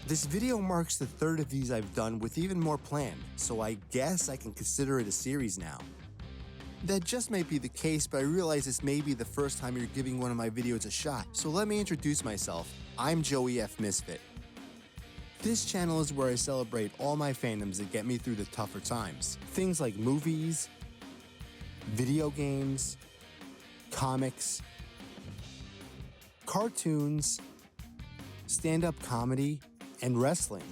This video marks the third of these I've done with even more planned, so I guess I can consider it a series now. That just might be the case, but I realize this may be the first time you're giving one of my videos a shot, so let me introduce myself. I'm Joey F. Misfit. This channel is where I celebrate all my fandoms that get me through the tougher times. Things like movies, video games, comics, cartoons, stand-up comedy, and wrestling.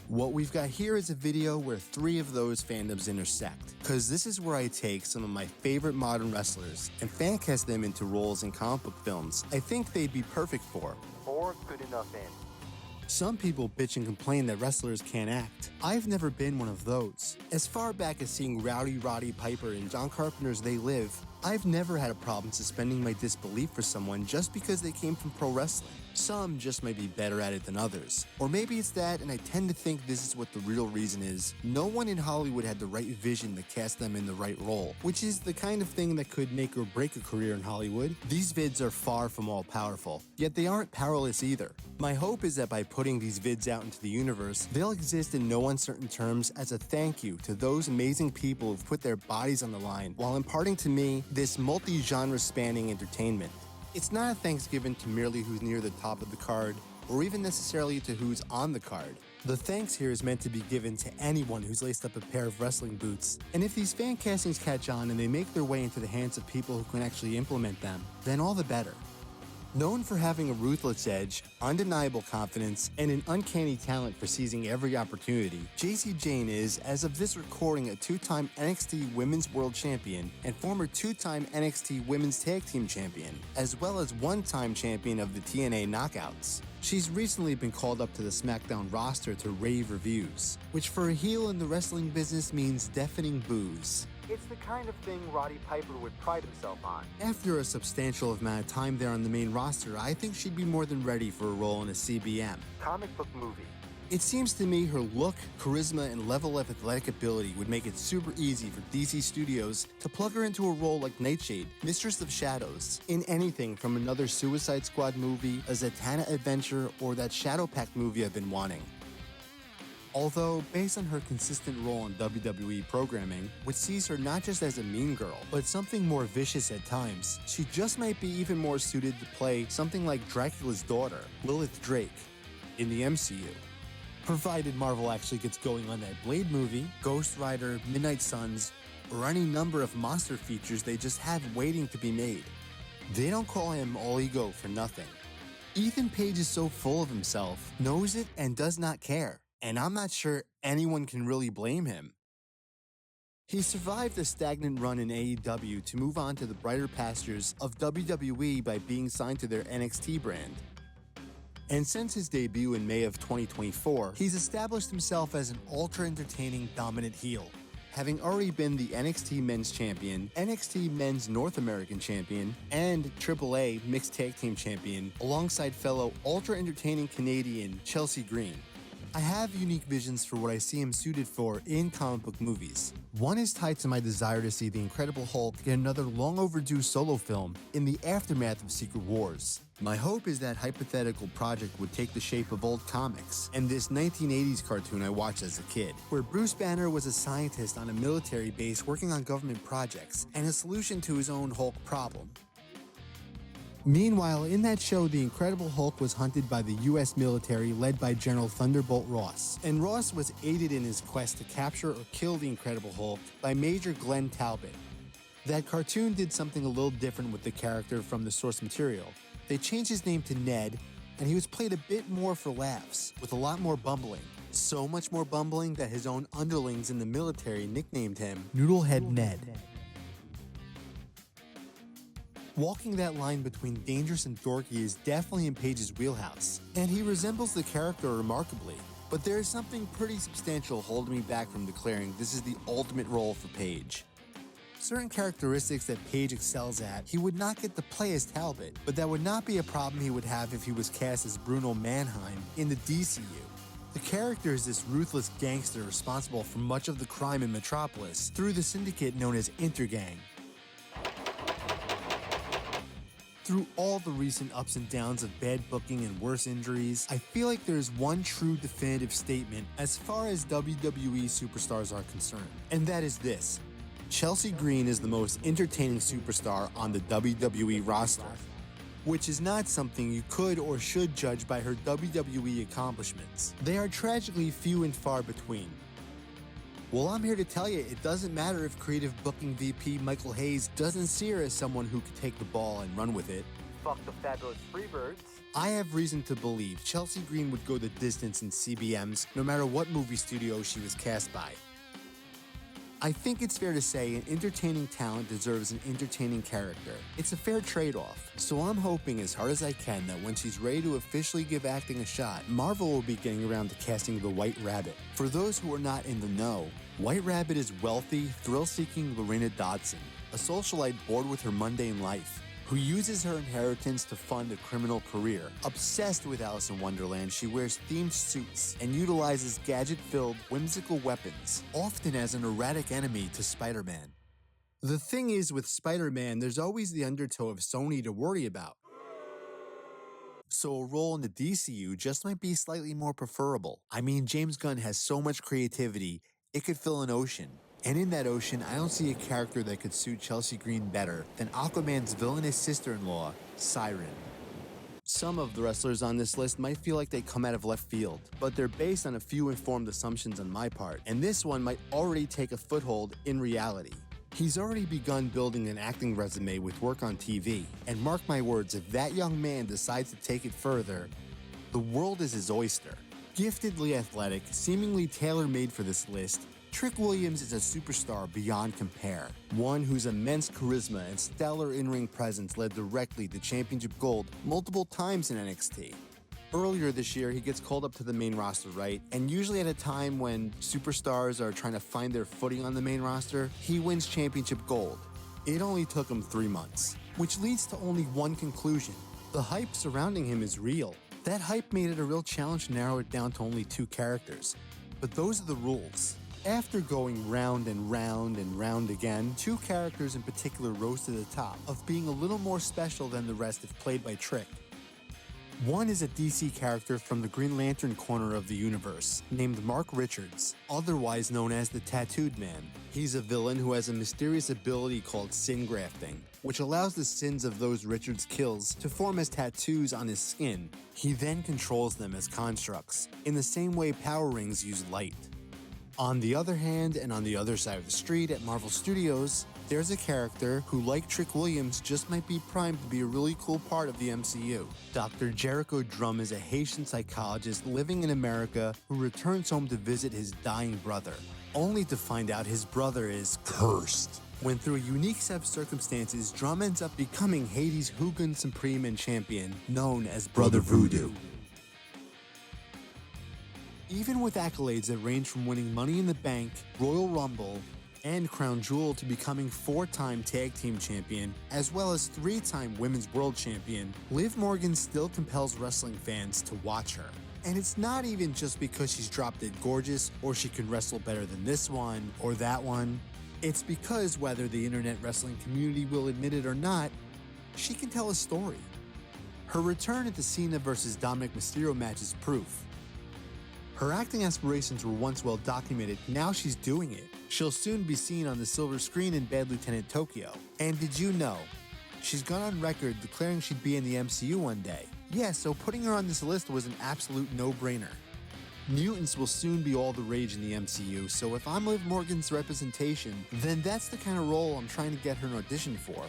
What we've got here is a video where three of those fandoms intersect, cause this is where I take some of my favorite modern wrestlers and fan cast them into roles in comic book films I think they'd be perfect for, or good enough in. Some people bitch and complain that wrestlers can't act. I've never been one of those. As far back as seeing Rowdy Roddy Piper in John Carpenter's They Live, I've never had a problem suspending my disbelief for someone just because they came from pro wrestling. Some just might be better at it than others. Or maybe it's that, and I tend to think this is what the real reason is. No one in Hollywood had the right vision to cast them in the right role, which is the kind of thing that could make or break a career in Hollywood. These vids are far from all powerful, yet they aren't powerless either. My hope is that by putting these vids out into the universe, they'll exist in no uncertain terms as a thank you to those amazing people who've put their bodies on the line while imparting to me this multi-genre spanning entertainment. It's not a Thanksgiving to merely who's near the top of the card, or even necessarily to who's on the card. The thanks here is meant to be given to anyone who's laced up a pair of wrestling boots, and if these fan castings catch on and they make their way into the hands of people who can actually implement them, then all the better. Known for having a ruthless edge, undeniable confidence, and an uncanny talent for seizing every opportunity, Jacy Jayne is, as of this recording, a two-time NXT Women's World Champion and former two-time NXT Women's Tag Team Champion, as well as one-time champion of the TNA Knockouts. She's recently been called up to the SmackDown roster to rave reviews, which for a heel in the wrestling business means deafening boos. It's the kind of thing Roddy Piper would pride himself on. After a substantial amount of time there on the main roster, I think she'd be more than ready for a role in a CBM, comic book movie. It seems to me her look, charisma, and level of athletic ability would make it super easy for DC Studios to plug her into a role like Nightshade, Mistress of Shadows, in anything from another Suicide Squad movie, a Zatanna adventure, or that Shadow Pact movie I've been wanting. Although, based on her consistent role in WWE programming, which sees her not just as a mean girl, but something more vicious at times, she just might be even more suited to play something like Dracula's daughter, Lilith Drake, in the MCU. Provided Marvel actually gets going on that Blade movie, Ghost Rider, Midnight Suns, or any number of monster features they just have waiting to be made. They don't call him all ego for nothing. Ethan Page is so full of himself, knows it, and does not care. And I'm not sure anyone can really blame him. He survived a stagnant run in AEW to move on to the brighter pastures of WWE by being signed to their NXT brand. And since his debut in May of 2024, he's established himself as an ultra-entertaining dominant heel, having already been the NXT Men's Champion, NXT Men's North American Champion, and AAA Mixed Tag Team Champion alongside fellow ultra-entertaining Canadian Chelsea Green. I have unique visions for what I see him suited for in comic book movies. One is tied to my desire to see the Incredible Hulk get another long overdue solo film in the aftermath of Secret Wars. My hope is that hypothetical project would take the shape of old comics and this 1980s cartoon I watched as a kid, where Bruce Banner was a scientist on a military base working on government projects and a solution to his own Hulk problem. Meanwhile, in that show, the Incredible Hulk was hunted by the US military led by General Thunderbolt Ross, and Ross was aided in his quest to capture or kill the Incredible Hulk by Major Glenn Talbot. That cartoon did something a little different with the character from the source material. They changed his name to Ned, and he was played a bit more for laughs, with a lot more bumbling. So much more bumbling that his own underlings in the military nicknamed him Noodlehead Ned. Walking that line between dangerous and dorky is definitely in Page's wheelhouse, and he resembles the character remarkably. But there is something pretty substantial holding me back from declaring this is the ultimate role for Page. Certain characteristics that Page excels at, he would not get to play as Talbot, but that would not be a problem he would have if he was cast as Bruno Mannheim in the DCU. The character is this ruthless gangster responsible for much of the crime in Metropolis through the syndicate known as Intergang. Through all the recent ups and downs of bad booking and worse injuries, I feel like there's one true definitive statement as far as WWE superstars are concerned, and that is this: Chelsea Green is the most entertaining superstar on the WWE roster, which is not something you could or should judge by her WWE accomplishments. They are tragically few and far between. Well, I'm here to tell you, it doesn't matter if creative booking VP Michael Hayes doesn't see her as someone who could take the ball and run with it. Fuck the fabulous Freebirds. I have reason to believe Chelsea Green would go the distance in CBMs no matter what movie studio she was cast by. I think it's fair to say an entertaining talent deserves an entertaining character. It's a fair trade-off. So I'm hoping as hard as I can that when she's ready to officially give acting a shot, Marvel will be getting around to casting the White Rabbit. For those who are not in the know, White Rabbit is wealthy, thrill-seeking Lorena Dodson, a socialite bored with her mundane life, who uses her inheritance to fund a criminal career. Obsessed with Alice in Wonderland, she wears themed suits and utilizes gadget-filled, whimsical weapons, often as an erratic enemy to Spider-Man. The thing is, with Spider-Man, there's always the undertow of Sony to worry about. So a role in the DCU just might be slightly more preferable. I mean, James Gunn has so much creativity, it could fill an ocean. And in that ocean, I don't see a character that could suit Chelsea Green better than Aquaman's villainous sister-in-law, Siren. Some of the wrestlers on this list might feel like they come out of left field, but they're based on a few informed assumptions on my part, and this one might already take a foothold in reality. He's already begun building an acting resume with work on TV, and mark my words, if that young man decides to take it further, the world is his oyster. Giftedly athletic, seemingly tailor-made for this list, Trick Williams is a superstar beyond compare, one whose immense charisma and stellar in-ring presence led directly to championship gold multiple times in NXT. Earlier this year, he gets called up to the main roster, right? And usually at a time when superstars are trying to find their footing on the main roster, he wins championship gold. It only took him 3 months, which leads to only one conclusion: the hype surrounding him is real. That hype made it a real challenge to narrow it down to only 2 characters, but those are the rules. After going round and round and round again, 2 characters in particular rose to the top of being a little more special than the rest if played by Trick. One is a DC character from the Green Lantern corner of the universe, named Mark Richards, otherwise known as the Tattooed Man. He's a villain who has a mysterious ability called sin grafting, which allows the sins of those Richards kills to form as tattoos on his skin. He then controls them as constructs, in the same way power rings use light. On the other hand, and on the other side of the street at Marvel Studios, there's a character who, like Trick Williams, just might be primed to be a really cool part of the MCU. Dr. Jericho Drum is a Haitian psychologist living in America who returns home to visit his dying brother, only to find out his brother is cursed. When through a unique set of circumstances, Drum ends up becoming Haiti's Hugon Supreme and champion, known as Brother Voodoo. Even with accolades that range from winning Money in the Bank, Royal Rumble, and Crown Jewel to becoming 4-time Tag Team Champion, as well as 3-time Women's World Champion, Liv Morgan still compels wrestling fans to watch her. And it's not even just because she's drop-dead gorgeous, or she can wrestle better than this one or that one. It's because, whether the internet wrestling community will admit it or not, she can tell a story. Her return at the Cena vs. Dominic Mysterio match is proof. Her acting aspirations were once well documented, now she's doing it. She'll soon be seen on the silver screen in Bad Lieutenant Tokyo. And did you know? She's gone on record declaring she'd be in the MCU one day. Yeah, so putting her on this list was an absolute no-brainer. Mutants will soon be all the rage in the MCU, so if I'm Liv Morgan's representation, then that's the kind of role I'm trying to get her an audition for.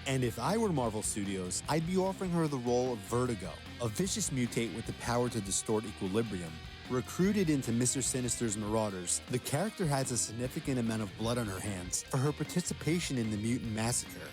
And if I were Marvel Studios, I'd be offering her the role of Vertigo, a vicious mutate with the power to distort equilibrium. Recruited into Mr. Sinister's Marauders, the character has a significant amount of blood on her hands for her participation in the Mutant Massacre.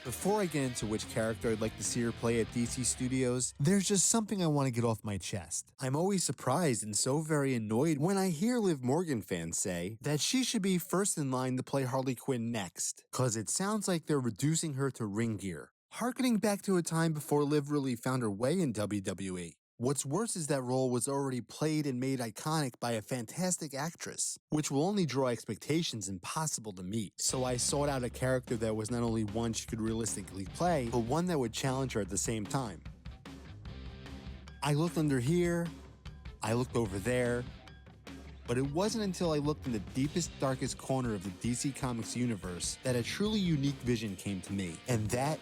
Before I get into which character I'd like to see her play at DC Studios, there's just something I want to get off my chest. I'm always surprised and so very annoyed when I hear Liv Morgan fans say that she should be first in line to play Harley Quinn next, cause it sounds like they're reducing her to ring gear, harkening back to a time before Liv really found her way in WWE. What's worse is that role was already played and made iconic by a fantastic actress, which will only draw expectations impossible to meet. So I sought out a character that was not only one she could realistically play, but one that would challenge her at the same time. I looked under here, I looked over there, but it wasn't until I looked in the deepest, darkest corner of the DC Comics universe that a truly unique vision came to me. And that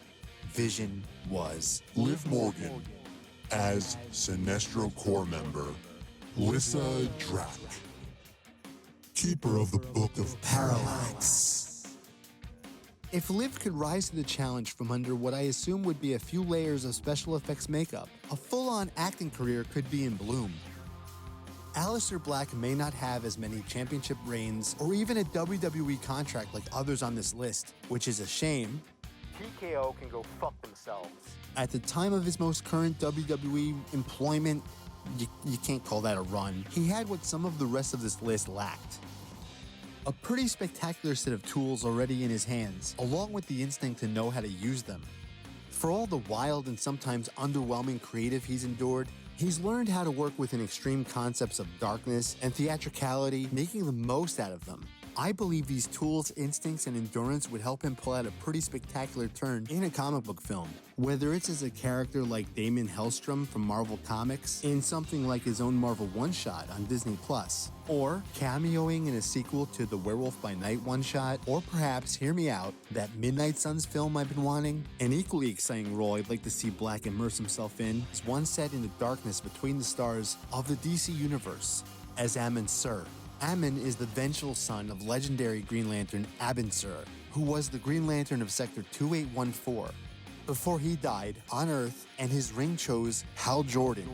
vision was Liv Morgan as Sinestro Corps member Lyssa Drac, keeper of the Book of Parallax. If Liv could rise to the challenge from under what I assume would be a few layers of special effects makeup, a full-on acting career could be in bloom. Aleister Black may not have as many championship reigns or even a WWE contract like others on this list, which is a shame. TKO can go fuck themselves. At the time of his most current WWE employment, you can't call that a run. He had what some of the rest of this list lacked. A pretty spectacular set of tools already in his hands, along with the instinct to know how to use them. For all the wild and sometimes underwhelming creative he's endured, he's learned how to work within extreme concepts of darkness and theatricality, making the most out of them. I believe these tools, instincts, and endurance would help him pull out a pretty spectacular turn in a comic book film. Whether it's as a character like Damon Hellstrom from Marvel Comics in something like his own Marvel one-shot on Disney+, or cameoing in a sequel to the Werewolf by Night one-shot, or perhaps, hear me out, that Midnight Suns film I've been wanting. An equally exciting role I'd like to see Black immerse himself in is one set in the darkness between the stars of the DC Universe, as Ammon Sur. Ammon is the vengeful son of legendary Green Lantern Abin Sur, who was the Green Lantern of Sector 2814, before he died on Earth and his ring chose Hal Jordan.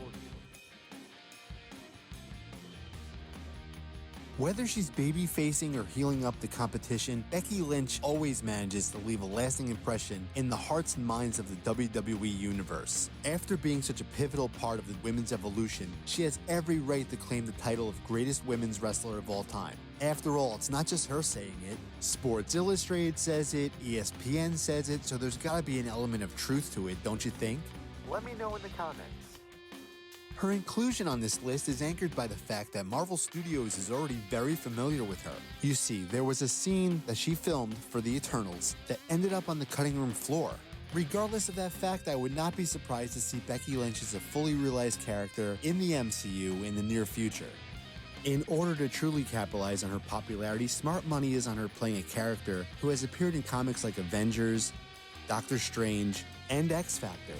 Whether she's baby-facing or healing up the competition, Becky Lynch always manages to leave a lasting impression in the hearts and minds of the WWE Universe. After being such a pivotal part of the women's evolution, she has every right to claim the title of greatest women's wrestler of all time. After all, it's not just her saying it. Sports Illustrated says it, ESPN says it, so there's gotta be an element of truth to it, don't you think? Let me know in the comments. Her inclusion on this list is anchored by the fact that Marvel Studios is already very familiar with her. You see, there was a scene that she filmed for the Eternals that ended up on the cutting room floor. Regardless of that fact, I would not be surprised to see Becky Lynch as a fully realized character in the MCU in the near future. In order to truly capitalize on her popularity, smart money is on her playing a character who has appeared in comics like Avengers, Doctor Strange, and X-Factor.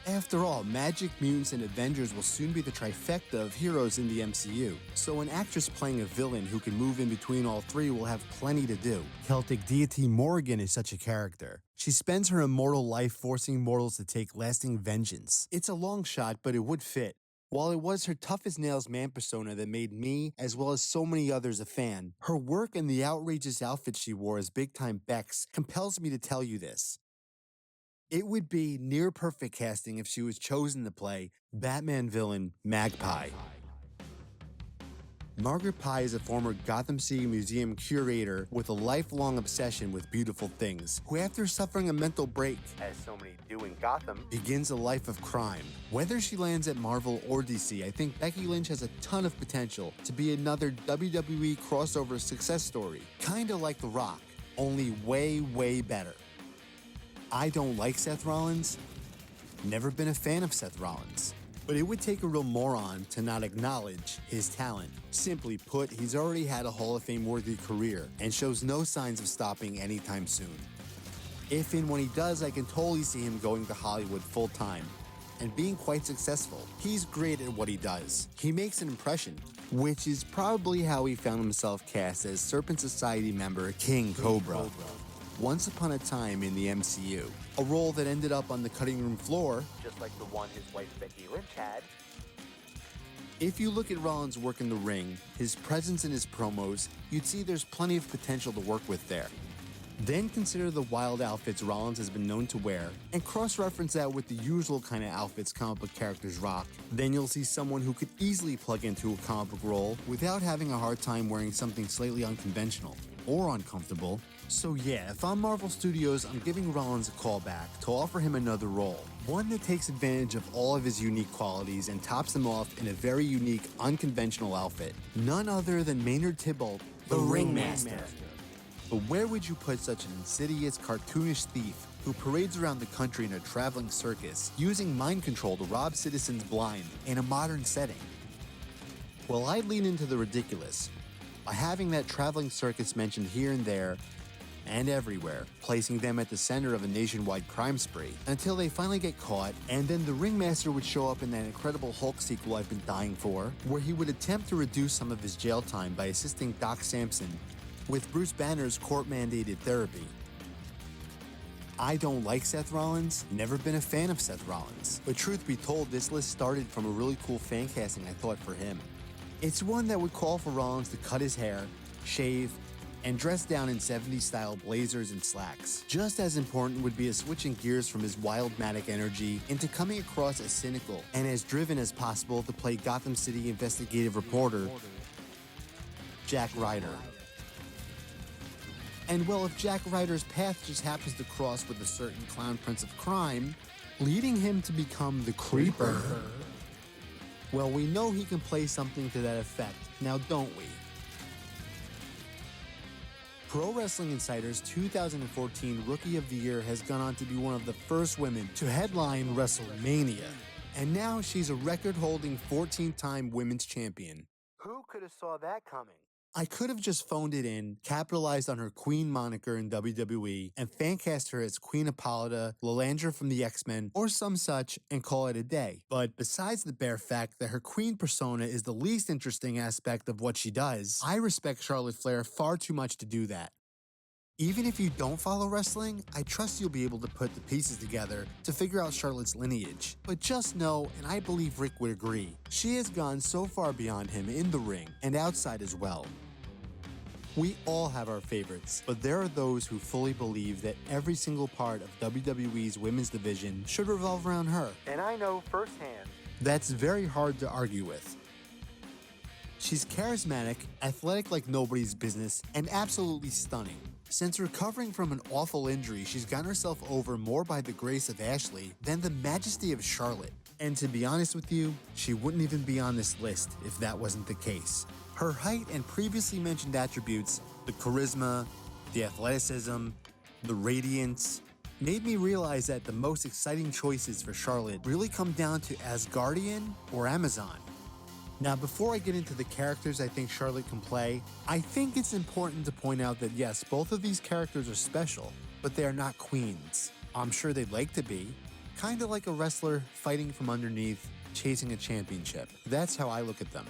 After all, magic, mutants, and Avengers will soon be the trifecta of heroes in the MCU, so an actress playing a villain who can move in between all three will have plenty to do. Celtic deity Morrigan is such a character. She spends her immortal life forcing mortals to take lasting vengeance. It's a long shot, but it would fit. While it was her tough-as-nails man persona that made me, as well as so many others, a fan, her work and the outrageous outfit she wore as big-time Bex compels me to tell you this. It would be near-perfect casting if she was chosen to play Batman villain Magpie. Margaret Pye is a former Gotham City Museum curator with a lifelong obsession with beautiful things, who after suffering a mental break, As so many do in Gotham, begins a life of crime. Whether she lands at Marvel or DC, I think Becky Lynch has a ton of potential to be another WWE crossover success story, kinda like The Rock, only way, way better. I don't like Seth Rollins. Never been a fan of Seth Rollins. But it would take a real moron to not acknowledge his talent. Simply put, he's already had a Hall of Fame-worthy career and shows no signs of stopping anytime soon. If and when he does, I can totally see him going to Hollywood full-time and being quite successful. He's great at what he does. He makes an impression, which is probably how he found himself cast as Serpent Society member King Cobra. Once upon a time in the MCU, a role that ended up on the cutting room floor, just like the one his wife Becky Lynch had. If you look at Rollins' work in the ring, his presence and his promos, you'd see there's plenty of potential to work with there. Then consider the wild outfits Rollins has been known to wear, and cross-reference that with the usual kind of outfits comic book characters rock. Then you'll see someone who could easily plug into a comic book role without having a hard time wearing something slightly unconventional or uncomfortable. So yeah, if I'm Marvel Studios, I'm giving Rollins a call back to offer him another role. One that takes advantage of all of his unique qualities and tops them off in a very unique, unconventional outfit. None other than Maynard Tybalt, the Ringmaster. But where would you put such an insidious, cartoonish thief who parades around the country in a traveling circus, using mind control to rob citizens blind in a modern setting? Well, I'd lean into the ridiculous by having that traveling circus mentioned here and there and everywhere, placing them at the center of a nationwide crime spree until they finally get caught, and then the Ringmaster would show up in that Incredible Hulk sequel I've been dying for, where he would attempt to reduce some of his jail time by assisting Doc Samson with Bruce Banner's court-mandated therapy. I don't like Seth Rollins, never been a fan of Seth Rollins, but truth be told, this list started from a really cool fan casting I thought for him. It's one that would call for Rollins to cut his hair, shave, and dress down in 70s style blazers and slacks. Just as important would be a switching gears from his wildmatic energy into coming across as cynical and as driven as possible to play Gotham City investigative reporter Jack Ryder. And well, if Jack Ryder's path just happens to cross with a certain clown prince of crime, leading him to become the Creeper, well, we know he can play something to that effect, now don't we? Pro Wrestling Insider's 2014 Rookie of the Year has gone on to be one of the first women to headline WrestleMania. And now she's a record-holding 14-time women's champion. Who could have saw that coming? I could have just phoned it in, capitalized on her Queen moniker in WWE, and fancast her as Queen Hippolyta, Lilandra from the X-Men, or some such, and call it a day. But besides the bare fact that her Queen persona is the least interesting aspect of what she does, I respect Charlotte Flair far too much to do that. Even if you don't follow wrestling, I trust you'll be able to put the pieces together to figure out Charlotte's lineage. But just know, and I believe Rick would agree, she has gone so far beyond him in the ring and outside as well. We all have our favorites, but there are those who fully believe that every single part of WWE's women's division should revolve around her. And I know firsthand. That's very hard to argue with. She's charismatic, athletic like nobody's business, and absolutely stunning. Since recovering from an awful injury, she's gotten herself over more by the grace of Ashley than the majesty of Charlotte. And to be honest with you, she wouldn't even be on this list if that wasn't the case. Her height and previously mentioned attributes, the charisma, the athleticism, the radiance, made me realize that the most exciting choices for Charlotte really come down to Asgardian or Amazon. Now, before I get into the characters I think Charlotte can play, I think it's important to point out that yes, both of these characters are special, but they are not queens. I'm sure they'd like to be. Kinda like a wrestler fighting from underneath, chasing a championship. That's how I look at them.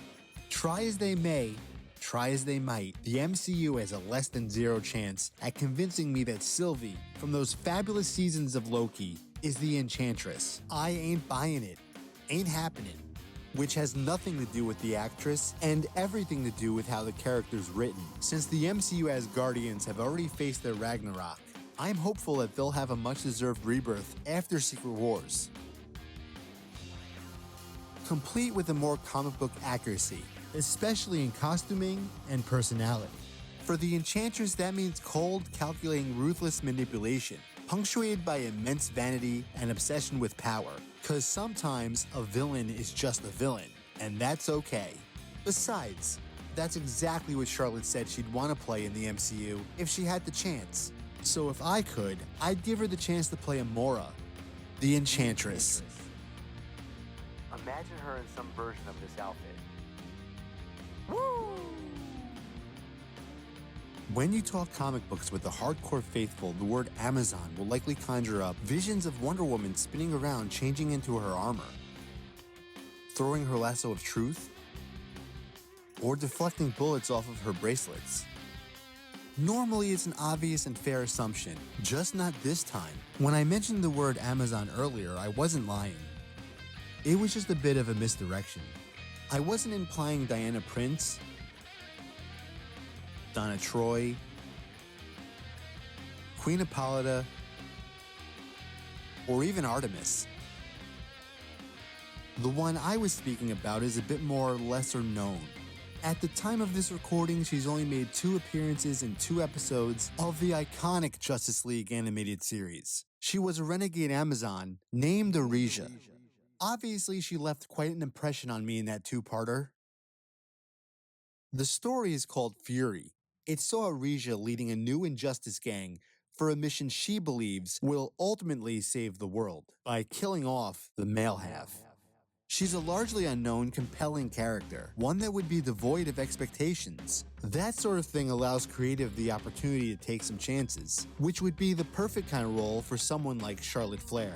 Try as they may, try as they might, the MCU has a less than zero chance at convincing me that Sylvie, from those fabulous seasons of Loki, is the Enchantress. I ain't buying it. Ain't happening. Which has nothing to do with the actress and everything to do with how the character's written. Since the MCU Asgardians have already faced their Ragnarok, I'm hopeful that they'll have a much-deserved rebirth after Secret Wars. Complete with a more comic book accuracy, especially in costuming and personality. For the Enchantress, that means cold, calculating, ruthless manipulation, punctuated by immense vanity and obsession with power. Cause sometimes a villain is just a villain, and that's okay. Besides, that's exactly what Charlotte said she'd want to play in the MCU if she had the chance. So if I could, I'd give her the chance to play Amora, the Enchantress. Imagine her in some version of this outfit. Woo! When you talk comic books with the hardcore faithful, the word Amazon will likely conjure up visions of Wonder Woman spinning around, changing into her armor, throwing her lasso of truth, or deflecting bullets off of her bracelets. Normally, it's an obvious and fair assumption, just not this time. When I mentioned the word Amazon earlier, I wasn't lying. It was just a bit of a misdirection. I wasn't implying Diana Prince, Donna Troy, Queen Hippolyta, or even Artemis. The one I was speaking about is a bit more lesser known. At the time of this recording, she's only made 2 appearances in 2 episodes of the iconic Justice League animated series. She was a renegade Amazon named Arisia. Obviously, she left quite an impression on me in that 2-parter. The story is called Fury. It saw Arisia leading a new Injustice gang for a mission she believes will ultimately save the world by killing off the male half. She's a largely unknown, compelling character, one that would be devoid of expectations. That sort of thing allows creative the opportunity to take some chances, which would be the perfect kind of role for someone like Charlotte Flair.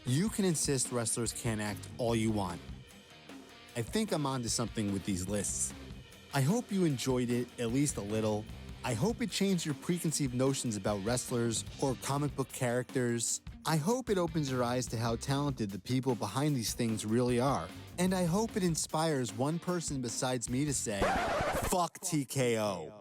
You can insist wrestlers can't act all you want. I think I'm onto something with these lists. I hope you enjoyed it, at least a little. I hope it changed your preconceived notions about wrestlers or comic book characters. I hope it opens your eyes to how talented the people behind these things really are. And I hope it inspires one person besides me to say, fuck TKO.